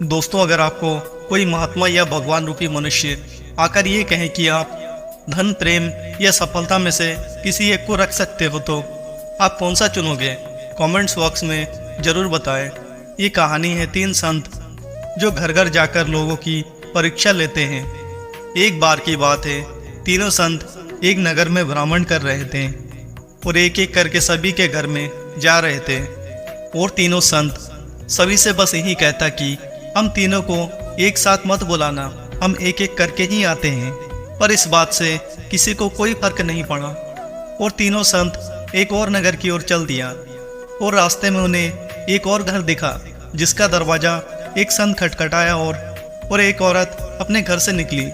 दोस्तों, अगर आपको कोई महात्मा या भगवान रूपी मनुष्य आकर ये कहे कि आप धन, प्रेम या सफलता में से किसी एक को रख सकते हो, तो आप कौन सा चुनोगे? कमेंट्स बॉक्स में ज़रूर बताएं। ये कहानी है 3 संत जो घर घर जाकर लोगों की परीक्षा लेते हैं। एक बार की बात है, तीनों संत एक नगर में भ्रमण कर रहे थे और एक एक करके सभी के घर में जा रहे थे। और तीनों संत सभी से बस यही कहता कि हम तीनों को एक साथ मत बुलाना, हम एक एक करके ही आते हैं। पर इस बात से किसी को कोई फर्क नहीं पड़ा और तीनों संत एक और नगर की ओर चल दिया। और रास्ते में उन्हें एक और घर दिखा जिसका दरवाजा एक संत खटखटाया और एक औरत अपने घर से निकली।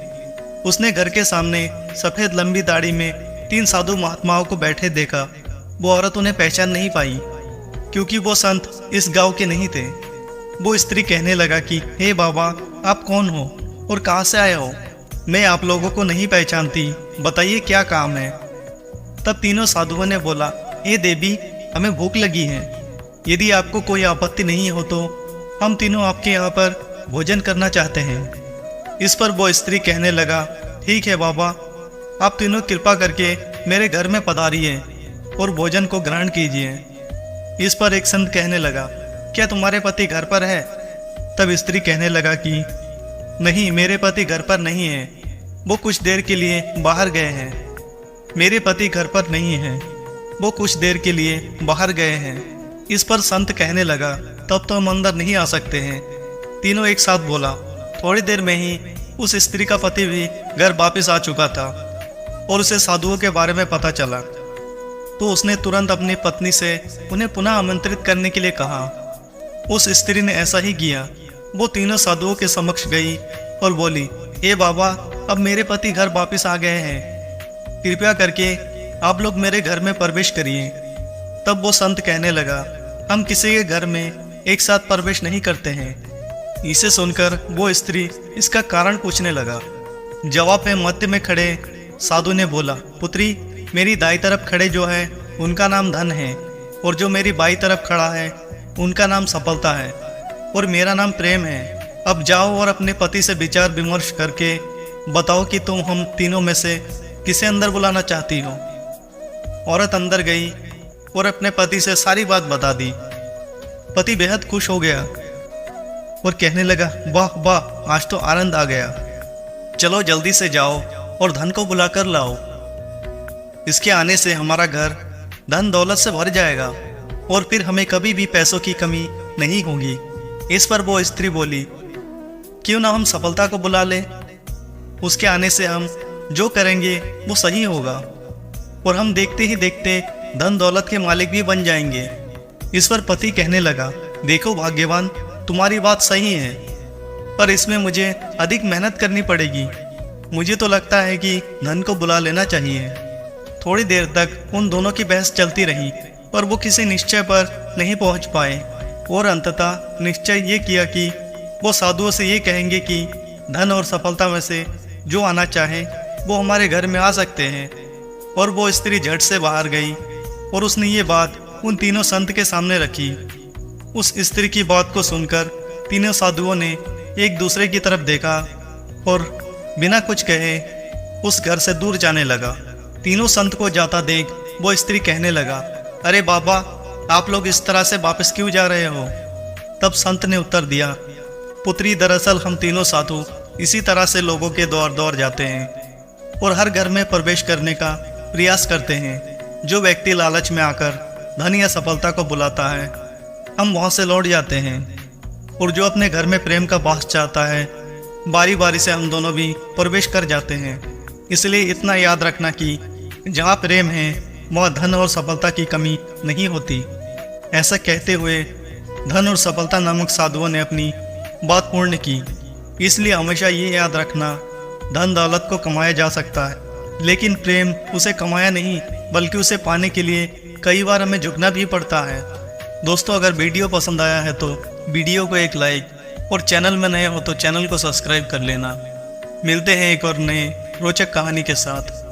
उसने घर के सामने सफ़ेद लंबी दाढ़ी में 3 साधु महात्माओं को बैठे देखा। वो औरत उन्हें पहचान नहीं पाई क्योंकि वो संत इस गांव के नहीं थे। वो स्त्री कहने लगा कि हे बाबा, आप कौन हो और कहाँ से आए हो? मैं आप लोगों को नहीं पहचानती, बताइए क्या काम है? तब तीनों साधुओं ने बोला, हे देवी, हमें भूख लगी है। यदि आपको कोई आपत्ति नहीं हो तो हम तीनों आपके यहाँ पर भोजन करना चाहते हैं। इस पर वो स्त्री कहने लगा, ठीक है बाबा, आप तीनों कृपा करके मेरे घर में पधारिए और भोजन को ग्रहण कीजिए। इस पर एक संत कहने लगा, क्या तुम्हारे पति घर पर है? तब स्त्री कहने लगा कि नहीं, मेरे पति घर पर नहीं है, वो कुछ देर के लिए बाहर गए हैं। मेरे पति घर पर नहीं है, वो कुछ देर के लिए बाहर गए हैं। इस पर संत कहने लगा, तब तो हम अंदर नहीं आ सकते हैं। तीनों एक साथ बोला। थोड़ी देर में ही उस स्त्री का पति भी घर वापस आ चुका था और उसे साधुओं के बारे में पता चला। तो उसने तुरंत अपनी पत्नी से उन्हें पुनः आमंत्रित करने के लिए कहा। उस स्त्री ने ऐसा ही किया। वो तीनों साधुओं के समक्ष गई और बोली, हे बाबा, अब मेरे पति घर वापस आ गए हैं, कृपया करके आप लोग मेरे घर में प्रवेश करिए। तब वो संत कहने लगा, हम किसी के घर में एक साथ प्रवेश नहीं करते हैं। इसे सुनकर वो स्त्री इसका कारण पूछने लगा। जवाब में मध्य में खड़े साधु ने बोला, पुत्री, मेरी दाई तरफ खड़े जो है उनका नाम धन है और जो मेरी बाई तरफ खड़ा है उनका नाम सफलता है और मेरा नाम प्रेम है। अब जाओ और अपने पति से विचार विमर्श करके बताओ कि तुम हम तीनों में से किसे अंदर बुलाना चाहती हो। औरत अंदर गई और अपने पति से सारी बात बता दी। पति बेहद खुश हो गया और कहने लगा, वाह वाह, आज तो आनंद आ गया। चलो जल्दी से जाओ और धन को बुलाकर लाओ। इसके आने से हमारा घर धन दौलत से भर जाएगा और फिर हमें कभी भी पैसों की कमी नहीं होगी। इस पर वो स्त्री बोली, क्यों ना हम सफलता को बुला लें? उसके आने से हम जो करेंगे वो सही होगा और हम देखते ही देखते धन दौलत के मालिक भी बन जाएंगे। इस पर पति कहने लगा, देखो भाग्यवान, तुम्हारी बात सही है, पर इसमें मुझे अधिक मेहनत करनी पड़ेगी। मुझे तो लगता है कि धन को बुला लेना चाहिए। थोड़ी देर तक उन दोनों की बहस चलती रही पर वो किसी निश्चय पर नहीं पहुंच पाए और अंततः निश्चय ये किया कि वो साधुओं से ये कहेंगे कि धन और सफलता में से जो आना चाहे वो हमारे घर में आ सकते हैं। और वो स्त्री झट से बाहर गई और उसने ये बात उन तीनों संत के सामने रखी। उस स्त्री की बात को सुनकर तीनों साधुओं ने एक दूसरे की तरफ देखा और बिना कुछ कहे उस घर से दूर जाने लगा। तीनों संत को जाता देख वो स्त्री कहने लगा, अरे बाबा, आप लोग इस तरह से वापस क्यों जा रहे हो? तब संत ने उत्तर दिया, पुत्री, दरअसल हम तीनों साधु इसी तरह से लोगों के दौर दौर जाते हैं और हर घर में प्रवेश करने का प्रयास करते हैं। जो व्यक्ति लालच में आकर धन या सफलता को बुलाता है, हम वहाँ से लौट जाते हैं, और जो अपने घर में प्रेम का वास चाहता है, बारी बारी से हम दोनों भी प्रवेश कर जाते हैं। इसलिए इतना याद रखना कि जहाँ प्रेम है वहाँ धन और सफलता की कमी नहीं होती। ऐसा कहते हुए धन और सफलता नामक साधुओं ने अपनी बात पूर्ण की। इसलिए हमेशा ये याद रखना, धन दौलत को कमाया जा सकता है, लेकिन प्रेम उसे कमाया नहीं बल्कि उसे पाने के लिए कई बार हमें झुकना भी पड़ता है। दोस्तों, अगर वीडियो पसंद आया है तो वीडियो को एक लाइक और चैनल में नए हो तो चैनल को सब्सक्राइब कर लेना। मिलते हैं एक और नए रोचक कहानी के साथ।